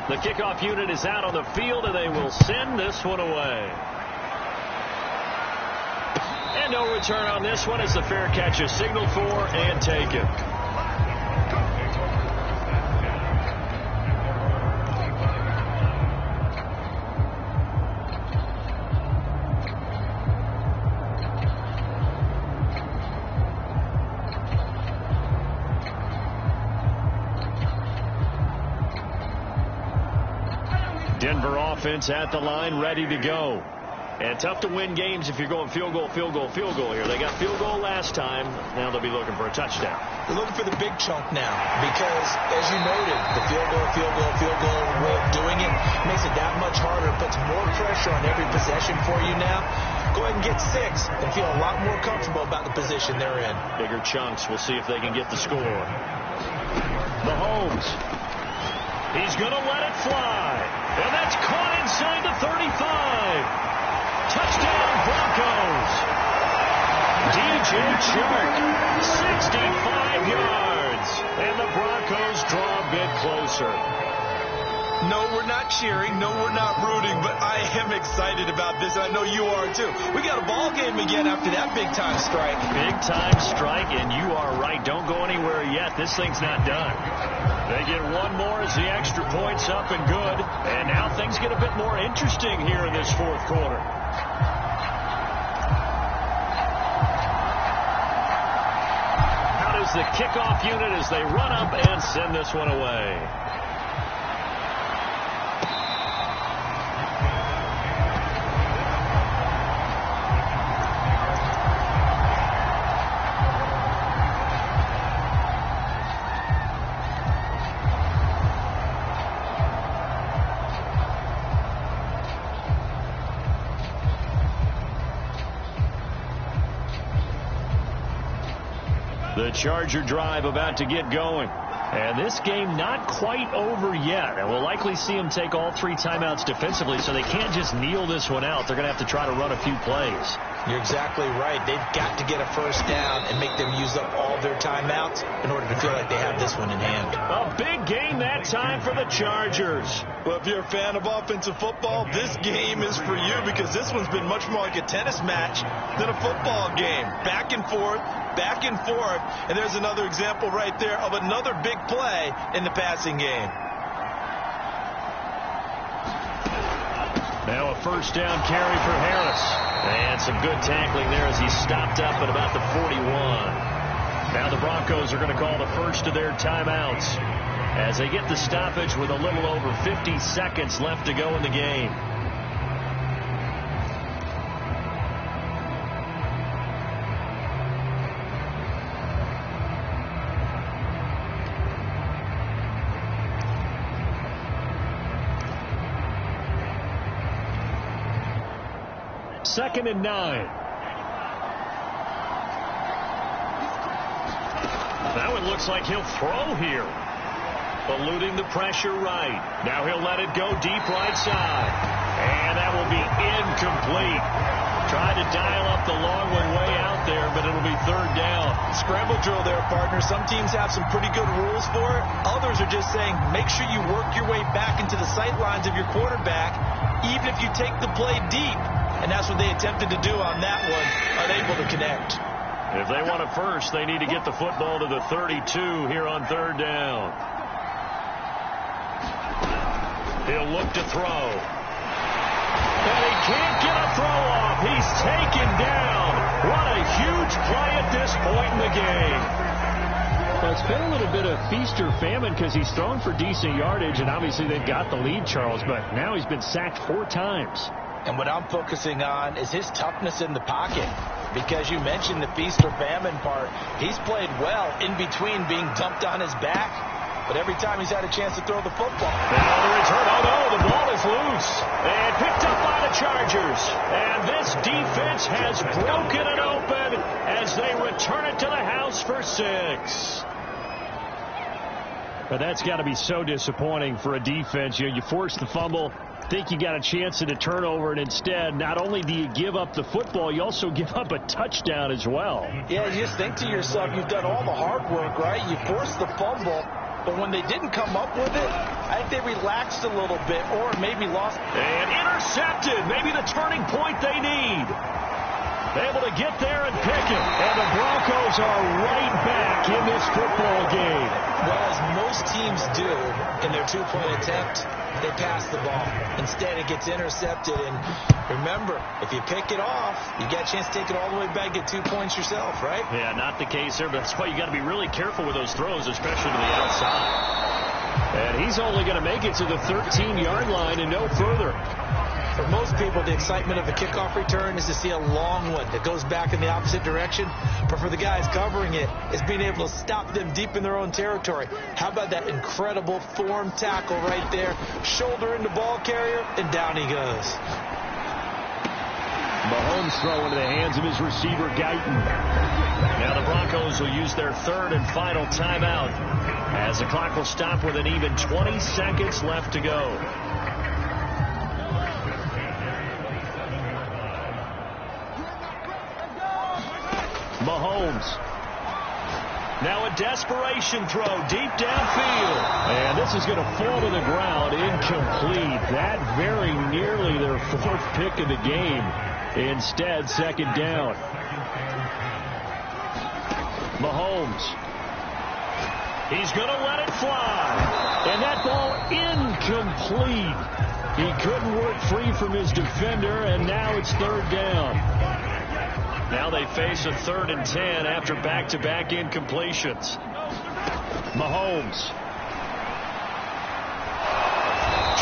The kickoff unit is out on the field, and they will send this one away. And no return on this one as the fair catch is signaled for and taken. Denver offense at the line, ready to go. And tough to win games if you're going field goal, field goal, field goal here. They got field goal last time. Now they'll be looking for a touchdown. They're looking for the big chunk now because, as you noted, the field goal way of doing it makes it that much harder. It puts more pressure on every possession for you now. Go ahead and get 6 and feel a lot more comfortable about the position they're in. Bigger chunks. We'll see if they can get the score. Mahomes. He's going to let it fly. And that's caught inside the 35. Touchdown, Broncos. DJ Chark, 65 yards. And the Broncos draw a bit closer. No, we're not cheering. No, we're not rooting. But I am excited about this. I know you are, too. We got a ball game again after that big-time strike. Big-time strike, and you are right. Don't go anywhere yet. This thing's not done. They get one more as the extra point's up and good. And now things get a bit more interesting here in this fourth quarter. How does the kickoff unit as they run up and send this one away? The Charger drive about to get going. And this game not quite over yet. And we'll likely see them take all 3 timeouts defensively, so they can't just kneel this one out. They're going to have to try to run a few plays. You're exactly right. They've got to get a first down and make them use up all their timeouts in order to feel like they have this one in hand. A big game that time for the Chargers. Well, if you're a fan of offensive football, this game is for you because this one's been much more like a tennis match than a football game. Back and forth, and there's another example right there of another big play in the passing game. Now a first down carry for Harris. And some good tackling there as he stopped up at about the 41. Now the Broncos are going to call the first of their timeouts as they get the stoppage with a little over 50 seconds left to go in the game. Second and 9. That one looks like he'll throw here. Eluding the pressure right. Now he'll let it go deep right side. And that will be incomplete. Tried to dial up the long one way out there, but it'll be third down. Scramble drill there, partner. Some teams have some pretty good rules for it. Others are just saying, make sure you work your way back into the sight lines of your quarterback, even if you take the play deep. And that's what they attempted to do on that one, unable to connect. If they want a first, they need to get the football to the 32 here on third down. He'll look to throw. And he can't get a throw off. He's taken down. What a huge play at this point in the game. Well, it's been a little bit of feast or famine because he's thrown for decent yardage, and obviously they've got the lead, Charles, but now he's been sacked 4 times. And what I'm focusing on is his toughness in the pocket. Because you mentioned the feast or famine part. He's played well in between being dumped on his back. But every time he's had a chance to throw the football. Now the return. Oh, no, the ball is loose. And picked up by the Chargers. And this defense has broken it open as they return it to the house for 6. But that's got to be so disappointing for a defense. You force the fumble, think you got a chance at a turnover, and instead, not only do you give up the football, you also give up a touchdown as well. Yeah, you just think to yourself, you've done all the hard work, right? You forced the fumble, but when they didn't come up with it, I think they relaxed a little bit or maybe lost. And intercepted, maybe the turning point they need. Able to get there and pick it. And the Broncos are right back in this football game. Well, as most teams do in their 2-point attempt, they pass the ball. Instead, it gets intercepted. And remember, if you pick it off, you get a chance to take it all the way back, get 2 points yourself, right? Yeah, not the case there, but that's why you got to be really careful with those throws, especially to the outside. And he's only going to make it to the 13-yard line and no further. For most people, the excitement of a kickoff return is to see a long one that goes back in the opposite direction. But for the guys covering it, it's being able to stop them deep in their own territory. How about that incredible form tackle right there? Shoulder into ball carrier, and down he goes. Mahomes throw into the hands of his receiver, Guyton. Now the Broncos will use their third and final timeout as the clock will stop with an even 20 seconds left to go. Mahomes. Now a desperation throw deep downfield. And this is going to fall to the ground incomplete. That very nearly their 4th pick of the game. Instead, second down. Mahomes. He's going to let it fly. And that ball incomplete. He couldn't work free from his defender, and now it's third down. Now they face a 3rd and 10 after back-to-back incompletions. Mahomes.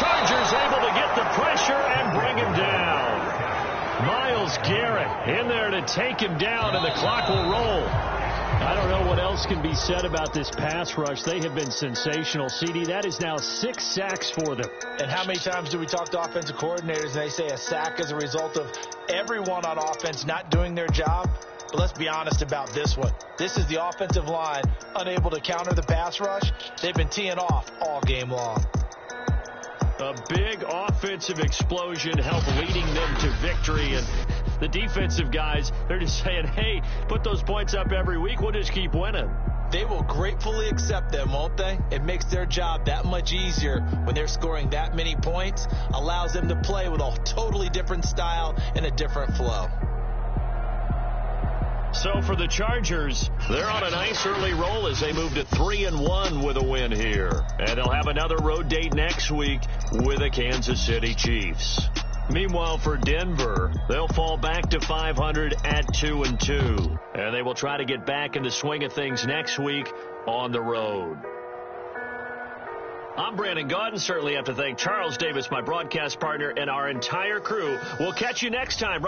Chargers able to get the pressure and bring him down. Myles Garrett in there to take him down, and the clock will roll. I don't know what else can be said about this pass rush. They have been sensational, CD. That is now 6 sacks for them. And how many times do we talk to offensive coordinators and they say a sack is a result of everyone on offense not doing their job? But let's be honest about this one. This is the offensive line unable to counter the pass rush. They've been teeing off all game long. A big offensive explosion helped leading them to victory. And the defensive guys, they're just saying, hey, put those points up every week. We'll just keep winning. They will gratefully accept them, won't they? It makes their job that much easier when they're scoring that many points. Allows them to play with a totally different style and a different flow. So for the Chargers, they're on a nice early roll as they move to 3-1 with a win here. And they'll have another road date next week with the Kansas City Chiefs. Meanwhile, for Denver, they'll fall back to 500 at 2-2. And they will try to get back in the swing of things next week on the road. I'm Brandon Gaudin. Certainly have to thank Charles Davis, my broadcast partner, and our entire crew. We'll catch you next time.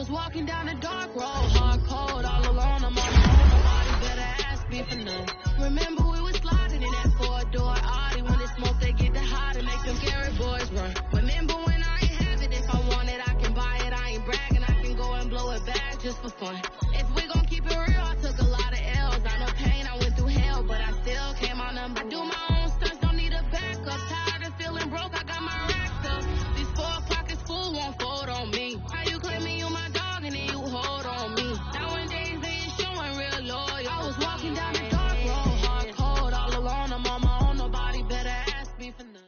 Walking down a dark road, hard cold, all alone. I'm on my own, nobody better ask me for none. Remember we was sliding in that four-door Audi. When it smoke, they get the hot and make them scary boys run. Remember when I ain't have it, if I want it, I can buy it. I ain't bragging, I can go and blow it back just for fun. If we gon' keep it real, I took a lot of L's. I know pain, I went through hell, but I still came out number. I do my own stunts, don't need a backup. Tired of feeling broke, I got my racks up. These 4 pockets full won't fold on me. How you claiming you my dog and then you hold on me? Nowadays they ain't showing real loyal. I was walking down the dark road, hard cold, all alone. I'm on my own, nobody better ask me for nothing.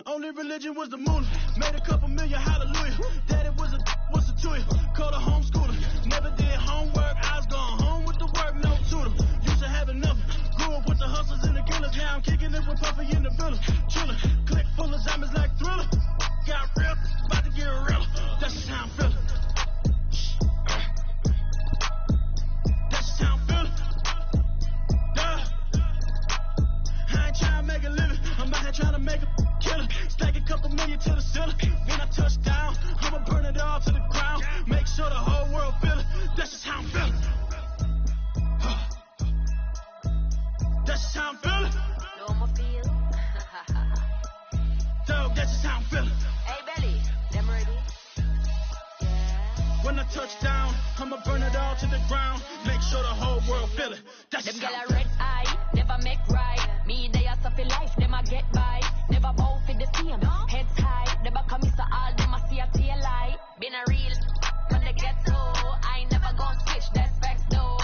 Only religion was the moon. Made a couple million, hallelujah. Daddy was a to you. Called a homeschooler. Never did homework. I was going home with the work, no tutor. Used to have enough. Grew up with the hustlers and the killers. Now I'm kicking it with Puffy in the villa. Chiller. Click full of zombies like Thriller. Got real. About to get real. That's just how I'm feeling. That's just how I'm feeling. I ain't trying to make a living. I'm out here trying to make a killer. Stack a couple million to the ceiling. When I touch down, I'ma burn it all to the ground. Make sure the whole world feel it. That's just how I'm feeling. That's just how I'm feeling. No, I'ma feel. Dog, that's just how I'm feeling. Hey, Belly, them ready? Yeah. When I touch down, I'ma burn it all to the ground. Make sure the whole world feel it. That's Them just girl how a I'm feeling. red eye, never make right. Me, they are suffer life, them a get by. Never bow for the same, heads high. Never come Mr. All, them a see a tail light. Been a real, when they get so. I ain't never gon' switch, that's facts though.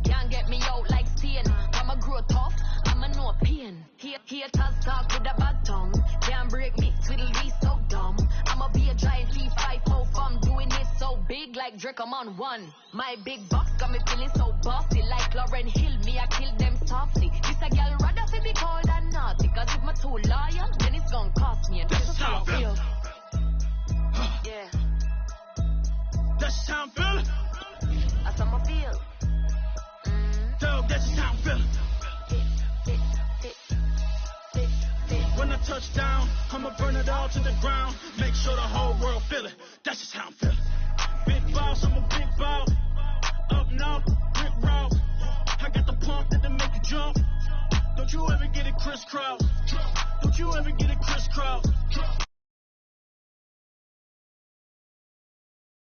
Can't get me out like stain. I'ma grow tough, I'ma know pain. Haters talk with a bad tongue. Can't break me, twiddly so dumb. I'ma be a giant leaf, 5-0 from doing it so big like Drake, I'm on one. My big box got me feeling so bossy like Lauren Hill, me I kill them softly. This a girl rather fi be cold than naughty, cause if my too loyal, then it's gon' cost me. And that's just how I feel. Yeah. That's just how I'm feeling. That's how I feel. Dog, that's just how I'm feeling. When I touch down, I'ma burn it all to the ground. Make sure the whole world feel it. That's just how I'm feeling. Big boss, I'm a big boss. Up north, Rick Ross. I got the pump that'll make you jump. Don't you ever get it crisscross. Don't you ever get it crisscross.